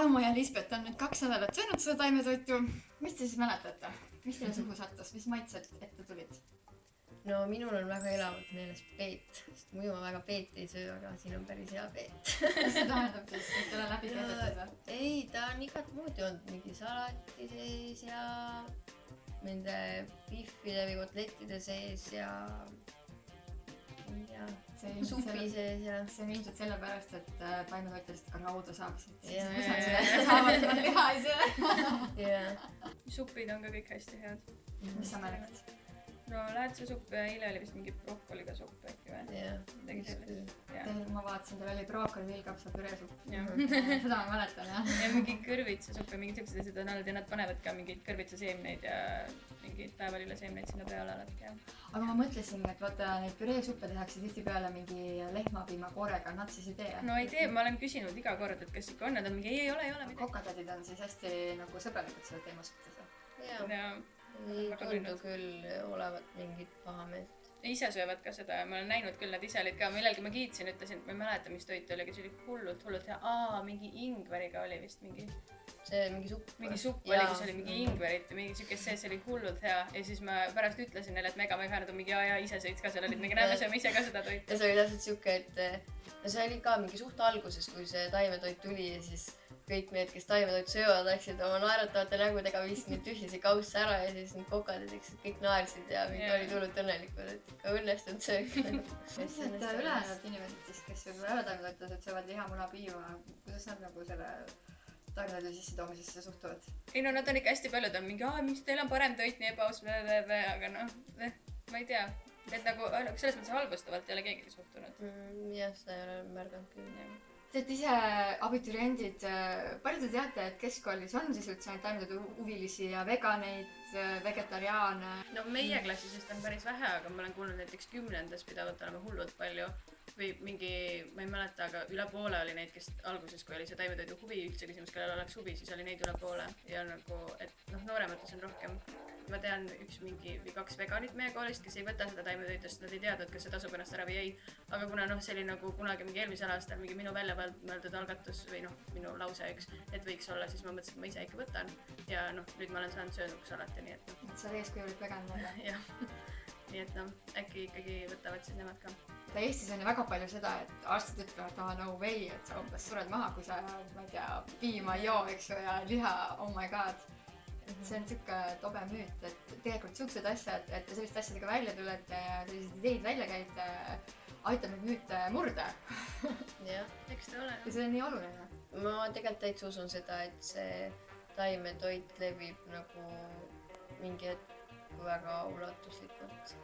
Tarmo ja Lisbeth on nüüd 2 nädalat söönud seda taimetoitu. Mis te siis mäletate? Mis teile suhu sattus? Mis maitsed ette tulid? No minul on väga elavalt meeles peet, sest muidu ma väga peet ei söö, aga siin on päris hea peet. Mis see tähendab siis, et ei ole läbi keedetud või? Ei, ta on igat moodi olnud, mingi salati sees ja nende pihvide või kotlettide sees ja supi sees ja... See on ilmselt sellepärast, et taimetoitudest ka rauda saaksid. Kus nad seda saavad, nad liha ei söö. Supid on ka kõik hästi head. Mis sa mäletad? No läätsesupp ja eile oli vist mingi brokoliga supp äkki või? Midagi sellist. Ma vaatasin, teil oli brookoli, villkapsa, püresupp. Seda ma mäletan, jah. Ja mingi kõrvitsasupp ja mingid siuksed asjad on olnud ja nad panevad ka mingeid kõrvitsaseemneid ja mingeid päevalilleseemneid sinna peale alati. Aga ma mõtlesin, et vaata neid püreesuppe tehakse tihti peale mingi lehmapiimakoorega. Nad siis ei tee? No ei tee, ma olen küsinud iga kord, et kas ikka on. Nad on mingi ei ole midagi. Kokatadid on siis hästi nagu sõbralikud selle teema suhtes. Ei tundu küll olevat mingit pahameelt. Ise söövad ka seda ja ma olen näinud küll, nad ise olid ka millelgi ma kiitsin, ütlesin, et ma ei mäleta, mis toit oli, aga see oli hullult hea. Mingi ingveriga oli vist mingi... See mingi supp. Mingi supp oli, kus oli mingi ingverit ja mingi siukest sees oli hullult hea. Ja siis ma pärast ütlesin neile, et mega nad on mingi ja ise sõits ka seal olid mingi näeme sööme ise ka seda toitu. Ja see oli täpselt siuke, et see oli ka mingi suht alguses, kui see taimetoit tuli ja siis kõik need, kes taimetoit söövad, läksid oma naeratavate nägudega viisid neid tühjasi kausse ära ja siis need kokad kõik naersid ja mingi olid hullult õnnelikud, et ikka õnnestunud söök. Mis need ülejäänud inimesed siis, kes võib-olla ära taimetoitlased söövad liha, muna, piima, kuidas nad nagu selle taimetoidu sissetoomisesse suhtuvad? Ei no nad on ikka hästi paljud on mingi, miks teil on parem toit nii ebaus, aga noh, ma ei tea. Et nagu selles mõttes halvustavalt ei ole keegi suhtunud. Jah, seda ei ole märganud küll. Te olete ise abituriendid. Palju te teate, et keskkoolis on siis üldse neid taimetoidu huvilisi ja veganeid, vegetariaane? No meie klassisest on päris vähe, aga ma olen kuulnud näiteks 10. pidavat olema hullult palju. Või mingi, ma ei mäleta, aga üle poole oli neid, kes alguses, kui oli see taimetoidu huvi üldse küsimus, kellel oleks huvi, siis oli neid üle poole. Ja nagu, et nooremates on rohkem. Ma tean üks mingi või 2 veganit meie koolist, kes ei võta seda taimetoitust, nad ei teadnud, kas see tasub ennast ära või ei. Aga kuna see oli nagu kunagi mingi eelmisel aastal mingi minu väljavõeldud algatus või minu lause üks, et võiks olla, siis ma mõtlesin, et ma ise ikka võtan. Ja nüüd ma olen saanud söönuks alati, nii et... Et sa eeskujulik vegan olla. Jah. Nii et äkki ikkagi võtavad siis nemad ka. Eestis on ju väga palju seda, et arstid ütlevad, no way, et sa umbes sured maha, kui sa, ma ei tea, piima ei joo, eks ju, ja liha, oh my god. See on siuke tobe müüt, et tegelikult siuksed asjad, et te selliste asjadega välja tulete ja sellised ideid välja käite, aitab neid müüte murda. Jah, eks ta ole. Ja see on nii oluline. Ma tegelikult täitsa usun seda, et see taimetoit levib nagu mingi hetk väga ulatuslikult.